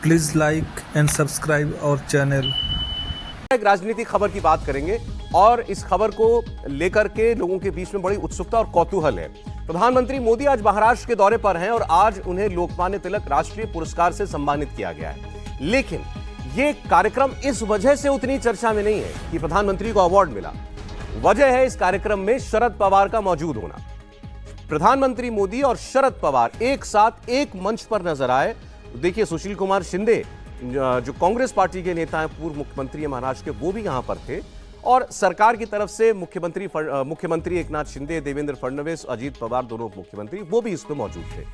Please like and subscribe our channel. एक राजनीतिक खबर की बात करेंगे और इस खबर को लेकर के लोगों के बीच में बड़ी उत्सुकता और कौतूहल है। प्रधानमंत्री मोदी आज महाराष्ट्र के दौरे पर हैं और आज उन्हें लोकमान्य तिलक राष्ट्रीय पुरस्कार से सम्मानित किया गया है। लेकिन यह कार्यक्रम इस वजह से उतनी चर्चा में नहीं है कि प्रधानमंत्री को अवार्ड मिला। वजह है इस कार्यक्रम में शरद पवार का मौजूद होना। प्रधानमंत्री मोदी और शरद पवार एक साथ एक मंच पर नजर आए। देखिए, सुशील कुमार शिंदे जो कांग्रेस पार्टी के नेता हैं, पूर्व मुख्यमंत्री महाराष्ट्र के, वो भी यहां पर थे और सरकार की तरफ से मुख्यमंत्री एकनाथ शिंदे, देवेंद्र फडणवीस, अजीत पवार, दोनों मुख्यमंत्री, वो भी इसमें मौजूद थे।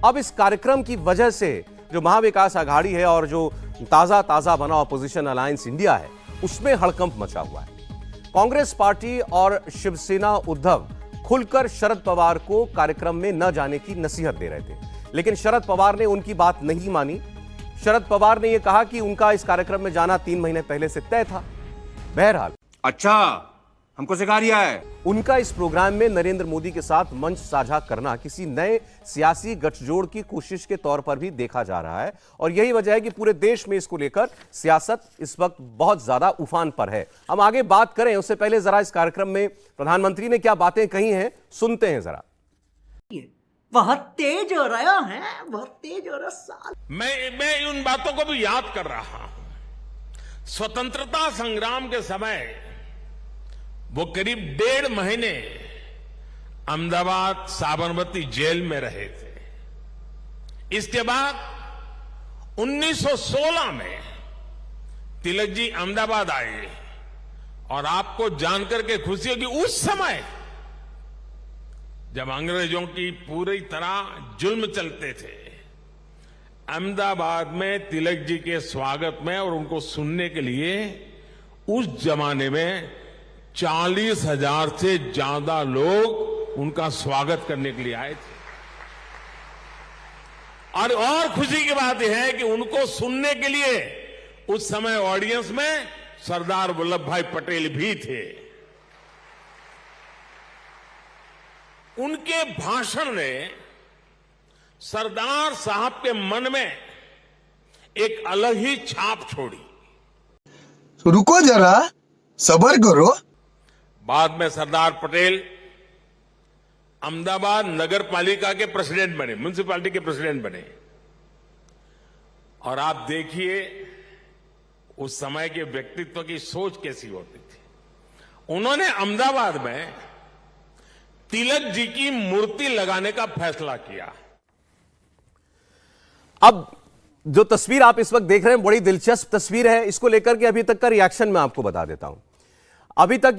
अब इस कार्यक्रम की वजह से जो महाविकास आघाड़ी है और जो ताजा बना ऑपोजिशन अलायंस इंडिया है, उसमें हड़कंप मचा हुआ है। कांग्रेस पार्टी और शिवसेना उद्धव खुलकर शरद पवार को कार्यक्रम में न जाने की नसीहत दे रहे थे, लेकिन शरद पवार ने उनकी बात नहीं मानी। शरद पवार ने यह कहा कि उनका इस कार्यक्रम में जाना 3 महीने पहले से तय था। बहरहाल, अच्छा, हमको सिखा रिया है। उनका इस प्रोग्राम में नरेंद्र मोदी के साथ मंच साझा करना किसी नए सियासी गठजोड़ की कोशिश के तौर पर भी देखा जा रहा है और यही वजह है कि पूरे देश में इसको लेकर सियासत इस वक्त बहुत ज्यादा उफान पर है। हम आगे बात करें उससे पहले जरा इस कार्यक्रम में प्रधानमंत्री ने क्या बातें कही हैं, सुनते हैं जरा। बहुत तेज हो रहा है, बहुत तेज हो रहा। मैं उन बातों को भी याद कर रहा हूं। स्वतंत्रता संग्राम के समय वो करीब 1.5 महीने अहमदाबाद साबरमती जेल में रहे थे। इसके बाद 1916 में तिलक जी अहमदाबाद आए और आपको जानकर के खुशी होगी, उस समय जब अंग्रेजों की पूरी तरह जुल्म चलते थे, अहमदाबाद में तिलक जी के स्वागत में और उनको सुनने के लिए उस जमाने में 40,000 से ज्यादा लोग उनका स्वागत करने के लिए आए थे। और खुशी की बात यह है कि उनको सुनने के लिए उस समय ऑडियंस में सरदार वल्लभ भाई पटेल भी थे। उनके भाषण ने सरदार साहब के मन में एक अलग ही छाप छोड़ी। रुको जरा, सब्र करो। बाद में सरदार पटेल अहमदाबाद नगर पालिका के प्रेसिडेंट बने, म्युनिसिपैलिटी के प्रेसिडेंट बने। और आप देखिए उस समय के व्यक्तित्व की सोच कैसी होती थी। उन्होंने अहमदाबाद में तिलक जी की मूर्ति लगाने का फैसला किया। अब जो तस्वीर आप इस वक्त देख रहे हैं, बड़ी दिलचस्प तस्वीर है। इसको लेकर के अभी तक का रिएक्शन मैं आपको बता देता हूं। अभी तक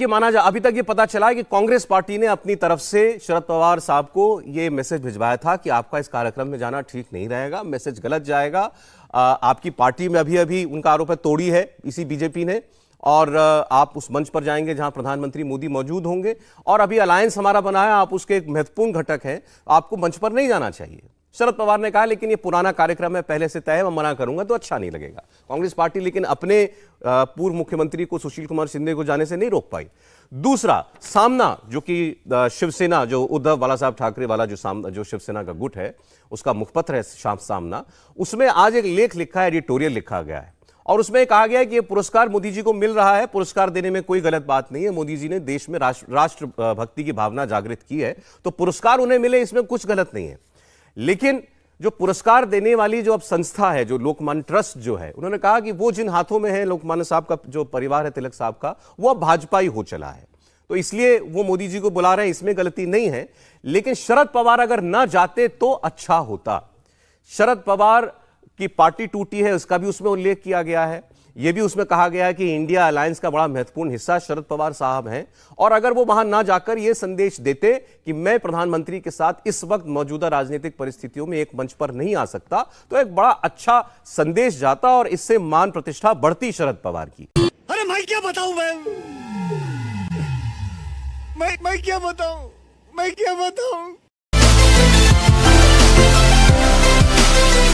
ये पता चला है कि कांग्रेस पार्टी ने अपनी तरफ से शरद पवार साहब को यह मैसेज भिजवाया था कि आपका इस कार्यक्रम में जाना ठीक नहीं रहेगा, मैसेज गलत जाएगा। आपकी पार्टी में अभी उनका आरोप है तोड़ी है इसी बीजेपी ने, और आप उस मंच पर जाएंगे जहां प्रधानमंत्री मोदी मौजूद होंगे और अभी अलायंस हमारा बना है, आप उसके एक महत्वपूर्ण घटक हैं, आपको मंच पर नहीं जाना चाहिए। शरद पवार ने कहा लेकिन ये पुराना कार्यक्रम है, पहले से तय है, मैं मना करूंगा तो अच्छा नहीं लगेगा। कांग्रेस पार्टी लेकिन अपने पूर्व मुख्यमंत्री को, सुशील कुमार शिंदे को जाने से नहीं रोक पाई। दूसरा सामना, जो कि शिवसेना, जो उद्धव बाला साहब ठाकरे वाला जो शिवसेना का गुट है, उसका मुखपत्र है सामना, उसमें आज एक लेख लिखा है, एडिटोरियल लिखा गया है और उसमें कहा गया है कि ये पुरस्कार मोदी जी को मिल रहा है, पुरस्कार देने में कोई गलत बात नहीं है। मोदी जी ने देश में राष्ट्र भक्ति की भावना जागृत की है, तो पुरस्कार उन्हें मिले, इसमें कुछ गलत नहीं है। लेकिन जो पुरस्कार देने वाली जो अब संस्था है, जो लोकमान्य ट्रस्ट जो है, उन्होंने कहा कि वो जिन हाथों में है, लोकमान्य साहब का जो परिवार है, तिलक साहब का, वो अब भाजपा ही हो चला है, तो इसलिए वो मोदी जी को बुला रहे हैं, इसमें गलती नहीं है। लेकिन शरद पवार अगर ना जाते तो अच्छा होता। शरद पवार की पार्टी टूटी है, उसका भी उसमें उल्लेख किया गया है। यह भी उसमें कहा गया है कि इंडिया अलायंस का बड़ा महत्वपूर्ण हिस्सा शरद पवार साहब हैं, और अगर वो वहां ना जाकर यह संदेश देते कि मैं प्रधानमंत्री के साथ इस वक्त मौजूदा राजनीतिक परिस्थितियों में एक मंच पर नहीं आ सकता, तो एक बड़ा अच्छा संदेश जाता और इससे मान प्रतिष्ठा बढ़ती शरद पवार की। अरे मैं क्या बताऊं, मैं क्या बताऊं।